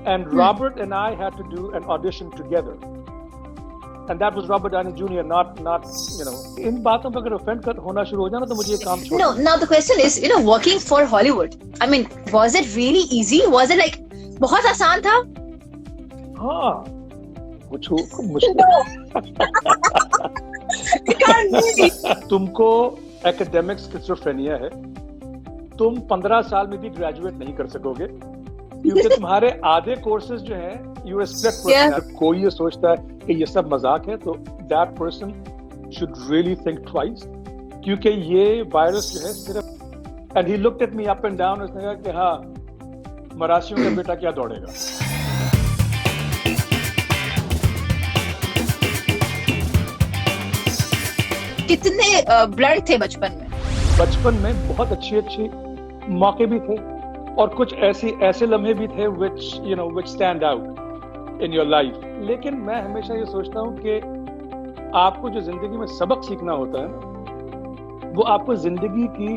and Robert and I had to do an audition together, and that was Robert Downey Jr. Not इन बातों पर अगर offend होना शुरू हो जाना तो मुझे ये काम छोड़. No, now the question is, working for Hollywood. I mean, was it really easy? Was it like बहुत आसान था? हाँ, कुछ मुश्किल. तुमको एकेडमिक स्किज़ोफ्रेनिया है, तुम 15 साल में भी ग्रेजुएट नहीं कर सकोगे क्योंकि तुम्हारे आधे कोर्सेज जो हैं यू रिस्पेक्ट पर्सन. कोई ये सोचता है कि ये सब मजाक है तो that person should really think twice, क्योंकि ये वायरस जो है सिर्फ. And he looked at me up and down, उसने कहा कि हाँ, मरासियों का बेटा क्या दौड़ेगा. कितने ब्लड थे बचपन में? बचपन में बहुत अच्छी मौके भी थे और कुछ ऐसे लम्हे भी थे which stand out in your life. लेकिन मैं हमेशा ये सोचता हूँ कि आपको जो जिंदगी में सबक सीखना होता है ना, वो आपको जिंदगी की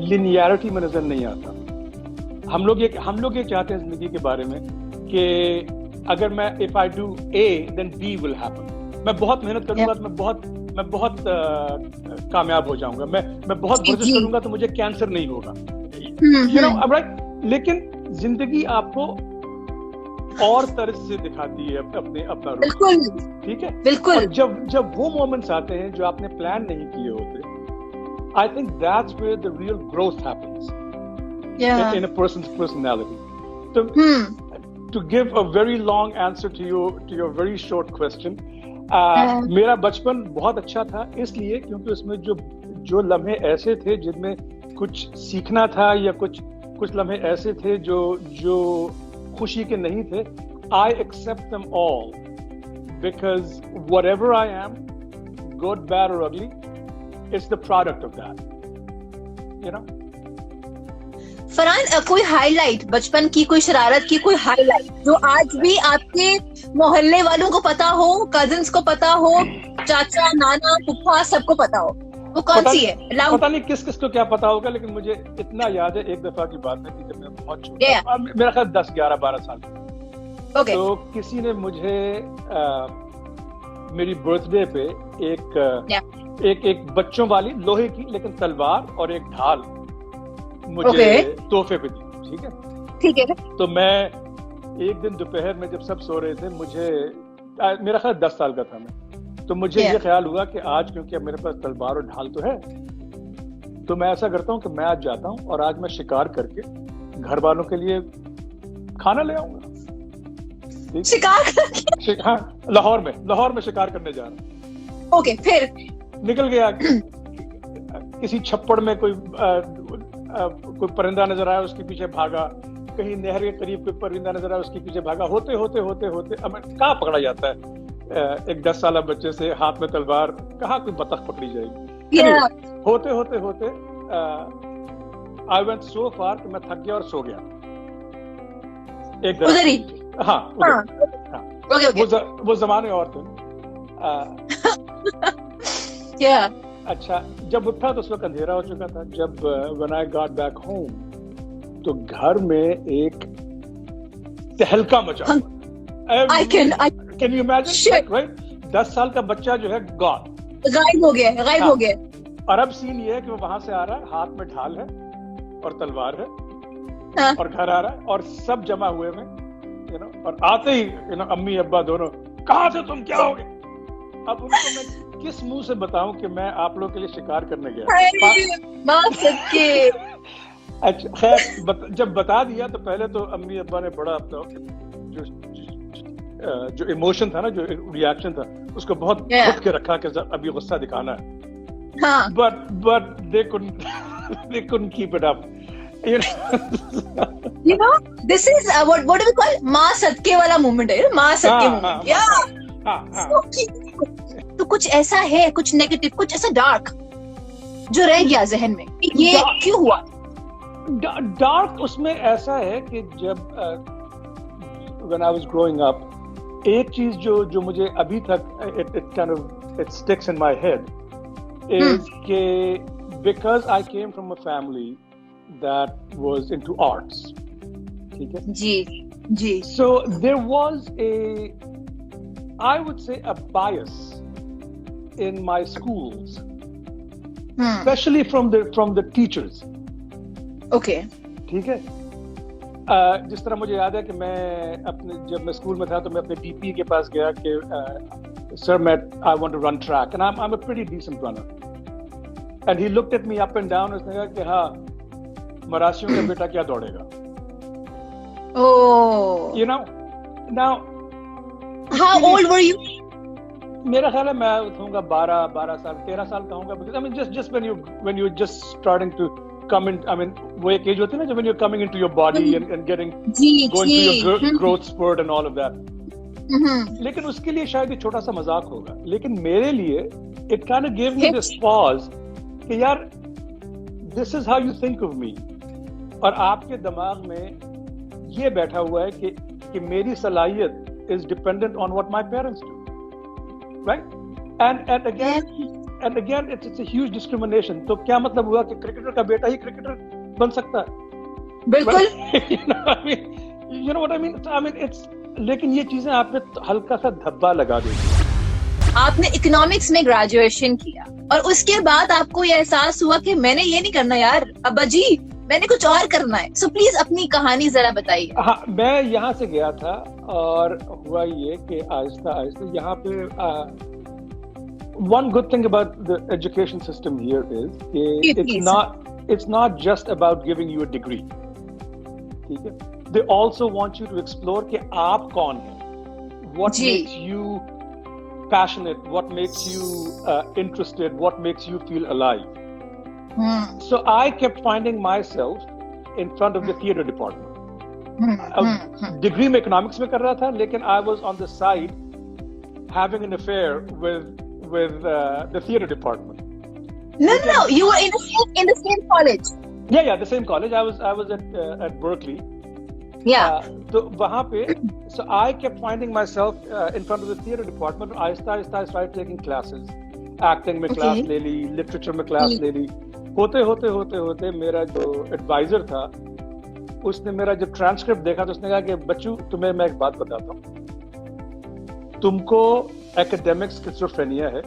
लिनियरिटी में नजर नहीं आता. हम लोग ये चाहते हैं जिंदगी के बारे में कि अगर मैं if I do A then B will happen. मैं बहुत मेहनत करूंगा तो मैं बहुत कामयाब हो जाऊंगा. मैं बहुत वर्जिश करूंगा तो मुझे कैंसर नहीं होगा. right? लेकिन जिंदगी आपको और तरह से दिखाती है अपना रूप. बिल्कुल, ठीक है, बिल्कुल. और जब वो मोमेंट्स आते हैं जो आपने प्लान नहीं किए होते, I think that's where the real growth happens in a person's personality. So, to give a very long answer to your very short question, मेरा बचपन बहुत अच्छा था इसलिए क्योंकि उसमें जो लम्हे ऐसे थे जिनमें कुछ सीखना था या कुछ लम्हे ऐसे थे जो खुशी के नहीं थे. I accept them all because whatever I am, good, bad or ugly, it's the product of that. Farhan, कोई हाईलाइट बचपन की, कोई शरारत की कोई हाईलाइट जो आज भी आपके मोहल्ले वालों को पता हो, कजिन्स को पता हो, चाचा, नाना, फूफा सबको पता हो, वो कौन सी है? पता नहीं किस को क्या पता होगा, लेकिन मुझे इतना याद है एक दफा की बात है कि जब मैं बहुत छोटा, मेरा ख्याल 10, 11, 12 साल का, तो किसी ने मुझे मेरी बर्थडे पे एक बच्चों वाली लोहे की लेकिन तलवार और एक ढाल मुझे तोहफे पे दी. ठीक है. तो मैं एक दिन दोपहर में जब सब सो रहे थे, मेरा ख्याल 10 साल का था मैं, तो मुझे ये ख्याल हुआ कि आज क्योंकि अब मेरे पास तलवार और ढाल तो है, तो मैं ऐसा करता हूँ कि मैं आज जाता हूँ और आज मैं शिकार करके घर वालों के लिए खाना ले आऊंगा. शिकार? हाँ, लाहौर में शिकार करने जा रहा हूँ. ओके, फिर निकल गया. किसी छप्पड़ में कोई परिंदा नजर आया, उसके पीछे भागा. कहीं नहर के करीब कोई परिंदा नजर आया, उसके पीछे भागा. होते अब कहाँ पकड़ा जाता है एक 10 साल बच्चे से हाथ में तलवार, कहाँ कोई बतख पकड़ी जाएगी. होते आई वेंट सो फार कि मैं थक गया और सो गया एक उधर ही. हाँ. वो जमाने और थे. अच्छा, जब उठा तो उस वक्त अंधेरा हो चुका था. जब when I got back home, तो घर में एक तहलका मचा. Can you imagine? Right? 10 साल का बच्चा जो है गायब हो गया. और अब सीन ये है कि वो वहां से आ रहा है, हाथ में ढाल है और तलवार है, और घर आ रहा है और सब जमा हुए में, और आते ही अम्मी अब्बा दोनों, कहाँ से तुम, क्या हो गए? अब उनको मैं किस मुंह से बताऊं कि मैं आप लोग के लिए शिकार करने गया. अच्छा, खैर जब बता दिया तो पहले तो अम्मी अब्बा ने बड़ा जो इमोशन था ना, जो रिएक्शन था, उसको बहुत घुट के रखा कि अभी गुस्सा दिखाना है. But they couldn't keep it up. This is what do we call माँ सदके वाला मोमेंट है. माँ सदके मोमेंट. तो कुछ ऐसा है, कुछ नेगेटिव, कुछ ऐसा डार्क जो रह गया जहन में, ये क्यों हुआ? डार्क उसमें ऐसा है कि जब when I was growing up, एक चीज जो मुझे अभी तक it sticks in my head is कि because I came from a family that was into arts, ठीक है जी, जी. So there was I would say a bias in my schools, especially from the teachers. Okay. ठीक है. जिस तरह मुझे याद है कि जब मैं स्कूल में था तो मैं अपने डीपी के पास गया कि sir I want to run track and I'm a pretty decent runner, and he looked at me up and down. उसने कहा कि हाँ, मरासियों का बेटा क्या दौड़ेगा. Oh. You know, now. How old were you? मेरा ख्याल है मैं होऊंगा 12 साल 13 साल का होऊंगा, because I mean just when you're just starting to come in, I mean वो एक एज होती है ना जब when you're coming into your body and getting going through your growth spurt and all of that. लेकिन उसके लिए शायद ये छोटा सा मजाक होगा, लेकिन मेरे लिए it kind of gave me this pause कि यार this is how you think of me, और आपके दिमाग में ये बैठा हुआ है कि मेरी सलाहियत is dependent on what my parents do, right? And again it's a huge discrimination. तो क्या मतलब हुआ कि क्रिकेटर का बेटा ही क्रिकेटर बन सकता है? बिल्कुल. You know what I mean? I mean it's, लेकिन ये चीजें आपने हल्का सा धब्बा लगा दी. आपने इकोनॉमिक्स में ग्रेजुएशन किया और उसके बाद आपको ये एहसास हुआ कि मैंने ये नहीं करना यार अब्बा जी, मैंने कुछ और करना है. सो प्लीज अपनी कहानी जरा बताइए. हाँ, मैं यहाँ से गया था और हुआ ये कि आहिस्ता आहिस्ता यहाँ पे one good thing about the education system here is it's not just about giving you a degree. ठीक है? They also want you to explore कि आप कौन हैं, what makes you passionate, what makes you interested, what makes you feel alive. So I kept finding myself in front of the theater department. Degree में economics में कर रहा था, लेकिन I was on the side having an affair with the theater department. No, you were in the same college. Yeah, the same college. I was at Berkeley. Yeah. तो वहाँ पे, so I kept finding myself in front of the theater department. Aahista Aahista I started taking classes. Acting में class ले ली, literature में class ले ली. होते मेरा जो advisor था, उसने मेरा जब transcript देखा तो उसने कहा कि बच्चू, तुम्हें मैं एक बात बताता हूँ. तुमको एकेडमिक स्किज़ोफ्रेनिया है,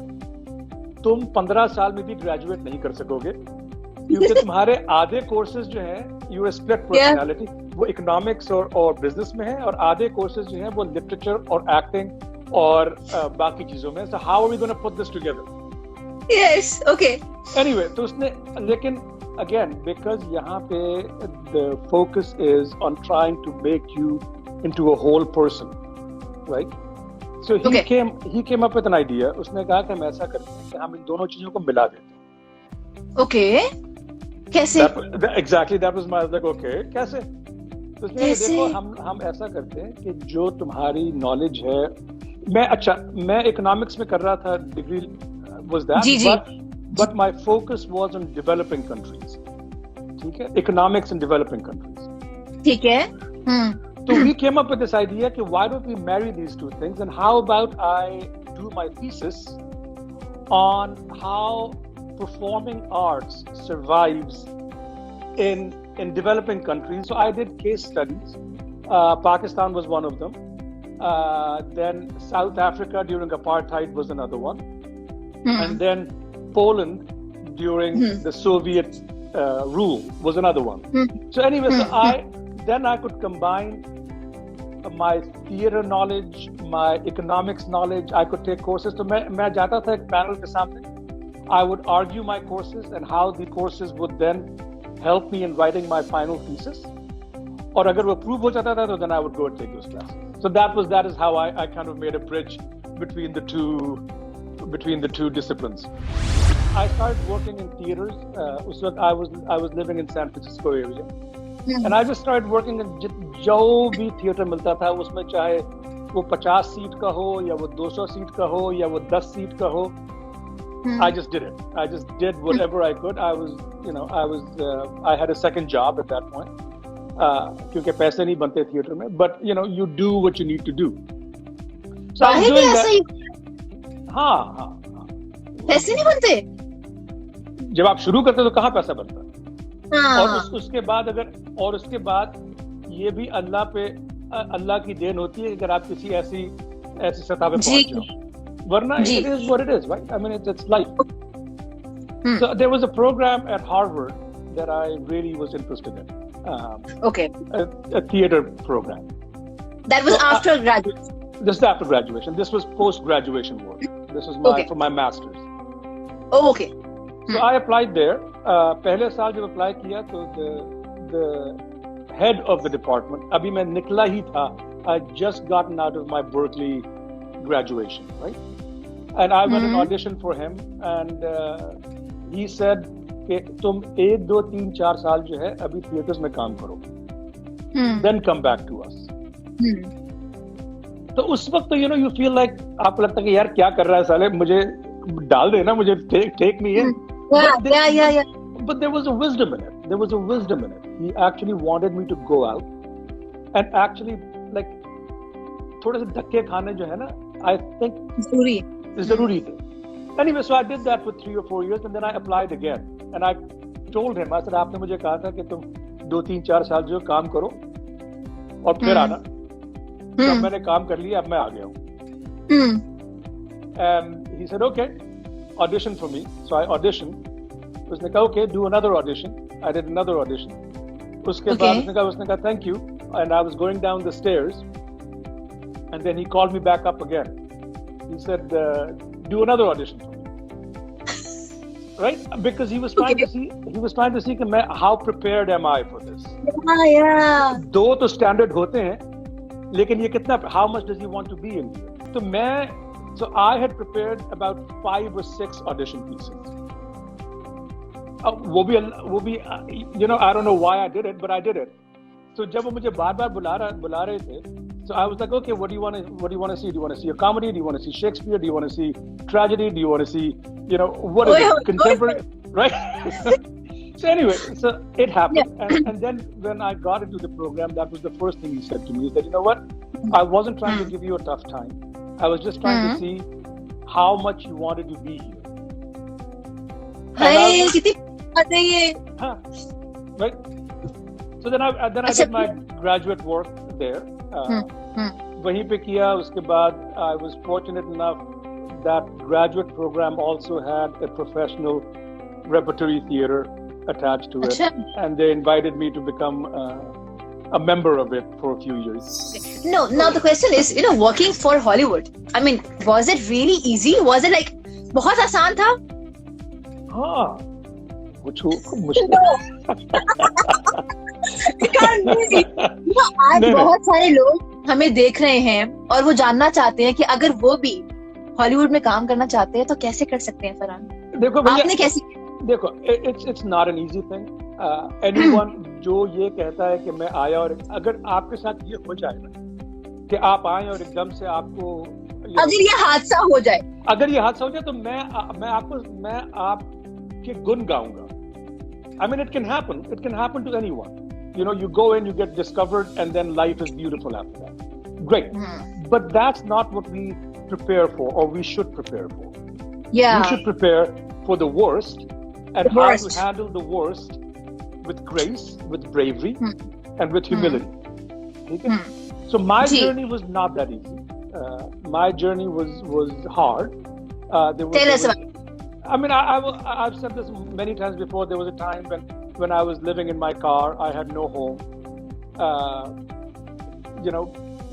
तुम 15 साल में भी ग्रेजुएट नहीं कर सकोगे, क्योंकि तुम्हारे आधे कोर्सेज जो हैं यू स्प्लिट पर्सनालिटी, वो इकोनॉमिक्स और बिजनेस में है, और आधे कोर्सेज जो हैं वो लिटरेचर और एक्टिंग और बाकी चीजों में. So how are we gonna put this together? Yes, okay. Anyway, तो उसने, लेकिन अगेन बिकॉज यहाँ पे the focus is on trying to make you into a whole person, right? So he came up with an idea. उसने कहा कि हम ऐसा करते हैं कि हम इन दोनों चीजों को मिला देते हैं. Okay. कैसे? Exactly, that was my like, okay, कैसे? तो उसने देखो, हम ऐसा करते हैं कि जो तुम्हारी नॉलेज है, मैं इकोनॉमिक्स में कर रहा था, degree was that, but my focus was on developing countries. ठीक है? Economics in developing countries. ठीक है. So we came up with this idea कि why don't we marry these two things, and how about I do my thesis on how performing arts survives in developing countries. So I did case studies. Pakistan was one of them. Then South Africa during apartheid was another one. And then Poland during the Soviet rule was another one. So anyway, then I could combine my theater knowledge, my economics knowledge. I could take courses. So मैं जाता था एक panel के सामने. I would argue my courses and how the courses would then help me in writing my final thesis. और अगर वो prove हो जाता था तो then I would go and take those classes. So that is how I kind of made a bridge between the two disciplines. I started working in theaters. उस वक्त I was living in San Francisco area. And I just started working in जो भी theatre मिलता था उसमें, चाहे वो 50 seat का हो या वो 200 सीट का हो या वो 10 सीट का हो. I just did it. I just did whatever I could. I had a second job at that point. क्योंकि पैसे नहीं बनते थिएटर में, but you do what you need to do. So I was doing that. हाँ. पैसे नहीं बनते? जब आप शुरू करते तो कहाँ पैसा बनता है? हाँ. और उसके बाद ये भी अल्लाह पे अल्लाह की देन होती है अगर आप किसी ऐसी सतह पे जी पहुंच जाओ, वरना जी it is what it is, right? I mean, it's life. So there was a program at Harvard that I really was interested in, okay a theater program. that was So after graduation this is after graduation. This was post-graduation work. This was okay for my master's. oh okay So I applied there. पहले साल जब apply किया तो the head of the department, अभी मैं निकला ही था, I just gotten out of my Berkeley graduation, right? And I went and auditioned for him, and he said कि तुम 1, 2, 3, 4 साल जो है अभी थिएटर्स में काम करो, then come back to us. तो उस वक्त तो you feel like आपको लगता है कि यार क्या कर रहा है साले, मुझे डाल देना, मुझे take me in. yeah But there was a wisdom in it. There was a wisdom in it. He actually wanted me to go out and actually like थोड़े से धक्के खाने जो है ना, I think जरूरी थे. Anyway, so I did that for 3 or 4 years, and then I applied again. And I told him, I said, आपने मुझे कहा था कि तुम 2, 3, 4 साल जो काम करो और फिर आना. तो मैंने काम कर लिया, अब मैं आ गया हूँ. And he said, okay, audition for me. So I auditioned. उसने कहा, okay, do another audition. I did another audition. उसके बाद उसने कहा thank you. And I was going down the stairs, and then he called me back up again. He said, do another audition for me. Right? Because he was trying to see कि how prepared am I for this? yeah दो तो standard होते हैं, लेकिन ये कितना, how much does he want to be in here? So I had prepared about 5 or 6 audition pieces. वो भी I don't know why I did it, but I did it. So जब वो मुझे बार-बार बुला रहे थे, so I was like, okay, what do you want to see? Do you want to see a comedy? Do you want to see Shakespeare? Do you want to see tragedy? Do you want to see, what is it? Contemporary, right? So anyway, so it happened. Yeah. And then when I got into the program, that was the first thing he said to me, is that, you know what? I wasn't trying to give you a tough time. I was just trying to see how much you wanted to be here. Right? So then I did my graduate work there. वहीं पे किया. उसके बाद I was fortunate enough that graduate program also had a professional repertory theater attached to it, and they invited me to become a member of it for a few years. No, now the question is, working for Hollywood, I mean, was it really easy? Was it like बहुत आसान था? हाँ, कुछ मुश्किल. आज बहुत सारे लोग हमें देख रहे हैं और वो जानना चाहते हैं कि अगर वो भी हॉलीवुड में काम करना चाहते हैं तो कैसे कर सकते हैं फरहान? देखो भैया, आपने कैसे? देखो, it's not an easy thing. Anyone जो ये कहता है कि मैं आया और अगर आपके साथ ये हो जाए ना कि आप आए और एकदम से आपको अगर ये हादसा हो जाए, तो मैं आपके गुण गाऊंगा. I mean, it can happen to anyone. You go in, you get discovered, and then life is beautiful after that. Great. But that's not what we prepare for, or we should prepare for. Yeah. We should prepare for the worst, and how to handle the worst with grace, with bravery, and with humility. Okay? So my journey was not that easy. My journey was hard. Tell us about it. I mean, I've said this many times before. There was a time when I was living in my car. I had no home,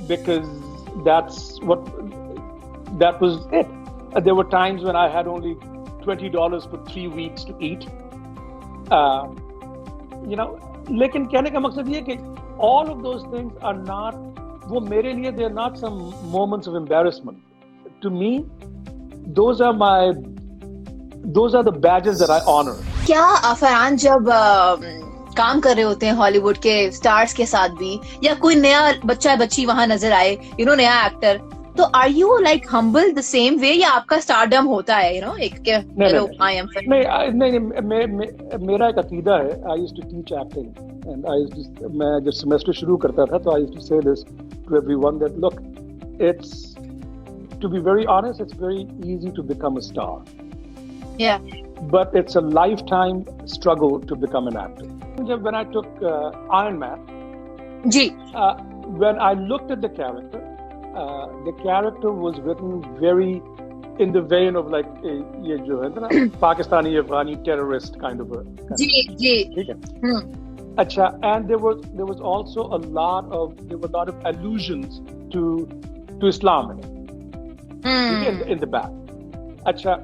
because that was it. There were times when I had only $20 for 3 weeks to eat. लेकिन कहने का मकसद ये कि all of those things are not, वो मेरे लिए they are not some moments of embarrassment. To me, those are the badges that I honor. क्या फरहान जब काम कर रहे होते हैं हॉलीवुड के स्टार्स के साथ भी, या कोई नया बच्ची वहां नजर आए, नया एक्टर, तो are you like humble the same way, या आपका स्टारडम होता है एक आई एम नहीं, मेरा एक अकीदा है. I used to teach acting, and मैं जब सेमेस्टर शुरू करता था तो I used to say this to everyone that look, it's to be very honest, it's very easy to become a star. Yeah. But it's a lifetime struggle to become an actor. When I took Iron Man, when I looked at the character was written very in the vein of like ये जो है ना Pakistani Afghani terrorist kind of a. जी जी. ठीक है. अच्छा, and there was also a lot of allusions to Islam in it. In the back. अच्छा,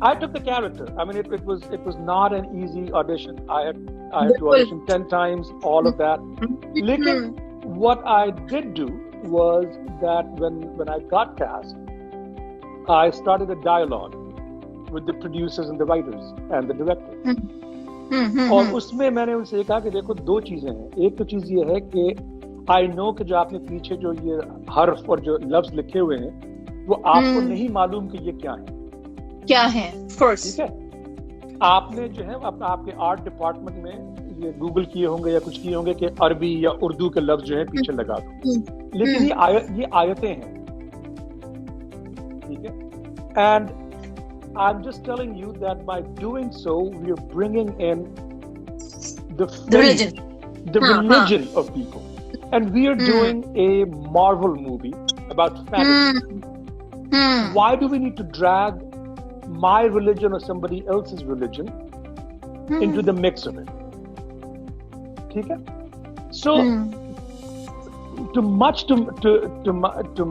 I took the character. I mean, it was not an easy audition. I had to audition 10 times, all of that. Lekin, what I did do was that when I got cast, I started a dialogue with the producers and the writers and the director. और उसमें मैंने उनसे ये कहा कि देखो, दो चीजें हैं. एक तो चीज ये है कि I know कि जो आपने पीछे जो ये हर्फ और जो लफ्ज लिखे हुए हैं, वो आपको नहीं मालूम कि ये क्या है. फर्स्ट. ठीक है. आपने जो है आपके आर्ट डिपार्टमेंट में ये गूगल किए होंगे या कुछ किए होंगे कि अरबी या उर्दू के लफ्ज जो है पीछे लगा दो. लेकिन ये आयतें हैं. ठीक है. And I'm just telling you that by doing so, we are bringing in the religion of people. And we are doing a Marvel movie about fantasy. Why do we need to drag my religion or somebody else's religion into the mix of it? ठीक है? So, to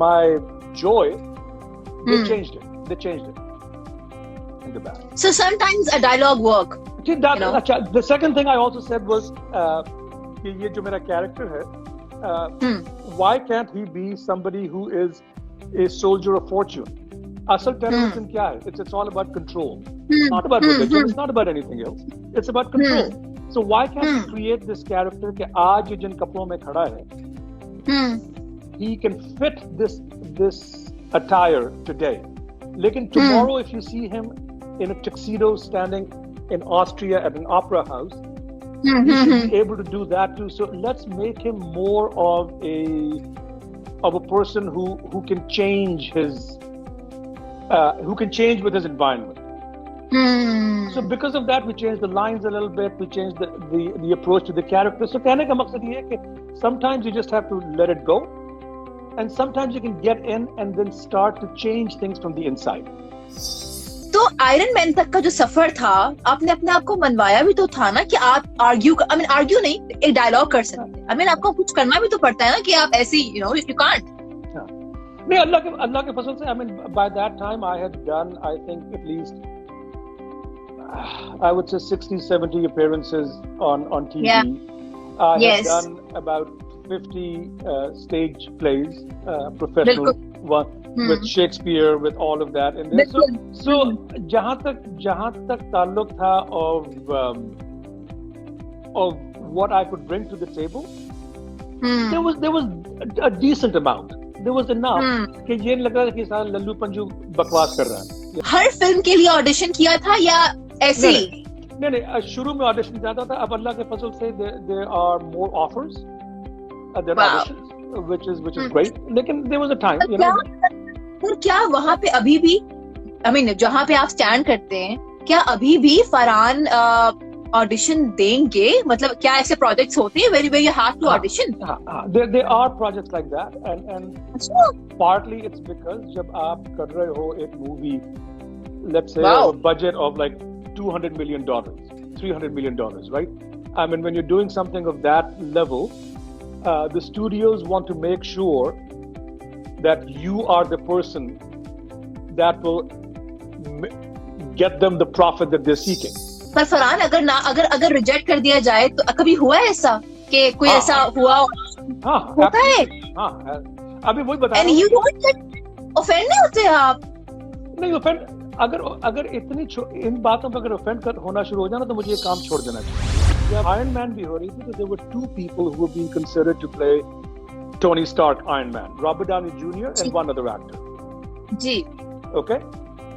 my joy, they changed it. The back. So sometimes a dialogue work. The second thing I also said was कि ये जो मेरा character है, why can't he be somebody who is a soldier of fortune? Asal terrorism क्या है? It's all about control. It's not about religion. It's not about anything else. It's about control. So why can't he create this character कि आज जिन कपड़ों में खड़ा है, he can fit this attire today. Lekin tomorrow if you see him in a tuxedo standing in Austria at an opera house, he should be able to do that too. So let's make him more of a person who can change with his environment. So because of that, we changed the lines a little bit. We changed the approach to the character. So कहने का मकसद ये है कि sometimes you just have to let it go, and sometimes you can get in and then start to change things from the inside. तो iron man तक का जो सफर था, आपने अपने आप को मनवाया भी तो था ना कि आप आर्ग्यू नहीं, एक डायलॉग कर सकते हैं. आपको कुछ करना भी तो पड़ता है ना कि आप ऐसी यू कांट. नहीं, अल्लाह के फजल से by that time I had done, I think at least I would say 60-70 appearances on TV. Yeah. I had done about 50 stage plays, professional one. With Shakespeare, with all of that in there. So जहाँ तक ताल्लुक था of what I could bring to the table, there was a decent amount. There was enough कि ये लग रहा था कि सारा लल्लू पंजू बकवास कर रहा है. हर फिल्म के लिए ऑडिशन किया था या ऐसे ही? नहीं, शुरू में ऑडिशन जाता था. अब अल्लाह के फजल से there are more offers than auditions, which is great. लेकिन there was a time, you know. और क्या वहाँ पे अभी भी जहाँ पे आप स्टैंड करते हैं, क्या अभी भी फरहान ऑडिशन देंगे? मतलब क्या ऐसे प्रोजेक्ट्स होते हैं where you have to audition? There are projects like that, and partly it's because जब आप कर रहे हो एक movie, let's say a budget of like $200 million, $300 million, right? When you're doing something of that level, the studios want to make sure that you are the person that will get them the profit that they're seeking. पर फरहान अगर reject कर दिया जाए तो कभी हुआ है ऐसा कि कोई ऐसा हुआ? होता है. अभी वही बता. And you don't get offend नहीं होते आप? नहीं, offend अगर इन बातों पर अगर offend होना शुरू हो जाना तो मुझे ये काम छोड़ देना चाहिए. जब Iron Man भी हो रही थी तो there were two people who were being considered to play Tony Stark Iron Man, Robert Downey Jr. and one other actor. Ji. Okay?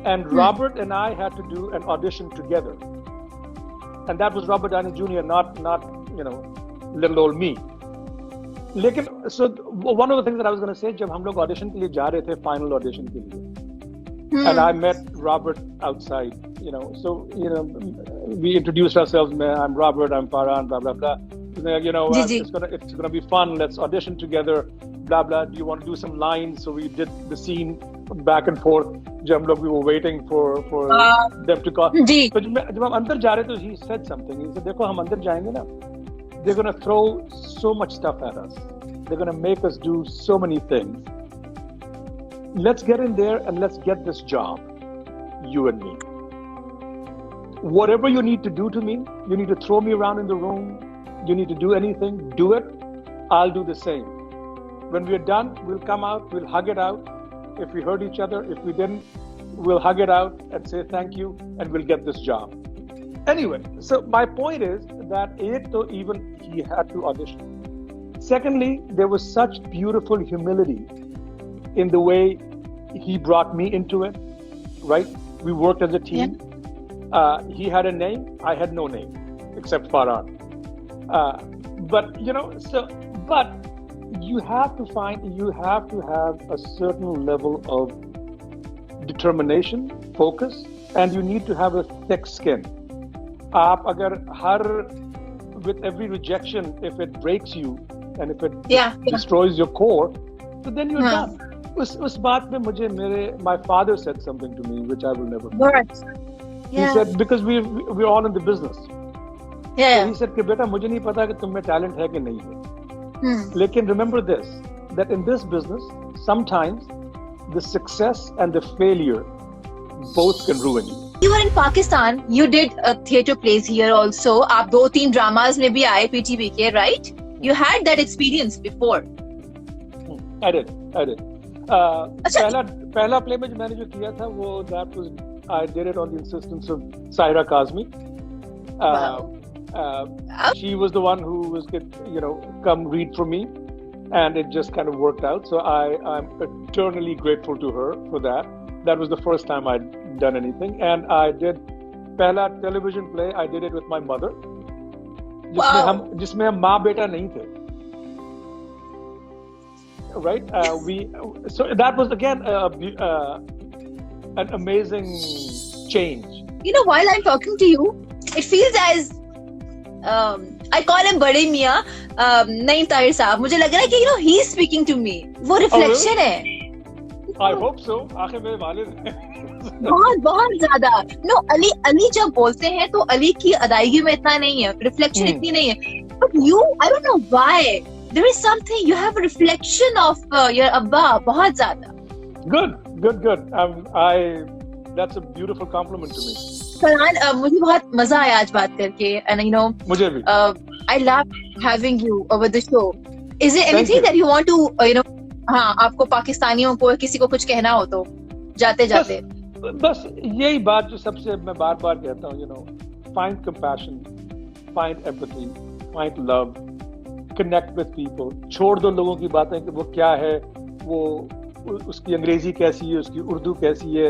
And Robert and I had to do an audition together. And that was Robert Downey Jr., not little old me. लेकिन so one of the things that I was going to say, जब हम लोग audition के लिए जा रहे थे, final audition के लिए, and I met Robert outside, so we introduced ourselves. I'm Robert, I'm Farhan, blah blah blah. you know, ji, ji. it's gonna be fun. Let's audition together. Blah blah. Do you want to do some lines? So we did the scene back and forth. जब हम लोग we were waiting for them to call. जी. तो जब हम अंदर जा रहे थे, he said something. He said, देखो हम अंदर जाएंगे ना, they're gonna throw so much stuff at us. They're gonna make us do so many things. Let's get in there and let's get this job, you and me. Whatever you need to do to me, you need to throw me around in the room, you need to do anything, do it. I'll do the same. When we're done, we'll come out, we'll hug it out. If we hurt each other, if we didn't, we'll hug it out and say thank you, and we'll get this job. Anyway, so my point is that even he had to audition. Secondly, there was such beautiful humility in the way he brought me into it, right? We worked as a team. Yeah. He had a name, I had no name, except Farhan. But you have to have a certain level of determination, focus, and you need to have a thick skin. आप अगर with every rejection, if it breaks you and if it destroys your core, so then you're done. उस बात में my father said something to me which I will never forget. He said, because we're all in the business. So he said कि बेटा मुझे नहीं पता कि तुम में talent है कि नहीं है. लेकिन remember this, that in this business, sometimes the success and the failure both can ruin you. You were in Pakistan. You did theatre plays here also. आप 2-3 dramas में भी आए PTV के, right? You had that experience before. I did. पहला play में जो मैंने जो किया था वो I did it on the insistence of Saira Kazmi. She was the one who was, come read for me, and it just kind of worked out. So I'm eternally grateful to her for that. That was the first time I'd done anything, and I did pehla television play. I did it with my mother. जिसमें हम माँ बेटा नहीं थे. Right? So that was again an amazing change. You know, while I'm talking to you, it feels as I call him बड़े मियाँ नईम ताहिर साहब. मुझे लग रहा है कि he's speaking to me. वो reflection है. I hope so. आखिर मेरे वालिद हैं. बहुत ज्यादा. No, अली जब बोलते हैं तो अली की अदायगी में इतना नहीं है, reflection इतनी नहीं है. But you, I don't know why. There is something, you have a reflection of your Abba, बहुत ज़्यादा. Good. That's a beautiful compliment to me. Farhan, मुझे बहुत मजा आया आज बात करके, and मुझे भी. I love having you over the show. Is there anything that you want to, हाँ, आपको पाकिस्तानियों को किसी को कुछ कहना हो तो जाते बस यही बात जो सबसे मैं बार कहता हूँ, find compassion, find empathy, find love. Connect with people. छोड़ दो लोगों की बातें कि वो क्या है, वो उसकी अंग्रेजी कैसी है, उसकी उर्दू कैसी है,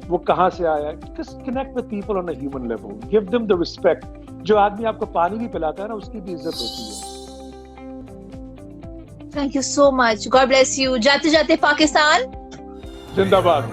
वो कहाँ से आया है. Just connect with people on a human level. Give them the respect. जो आदमी आपको पानी भी पिलाता है ना, उसकी भी इज्जत होती है. Thank you so much. God bless you. जाते पाकिस्तान. जिंदाबाद.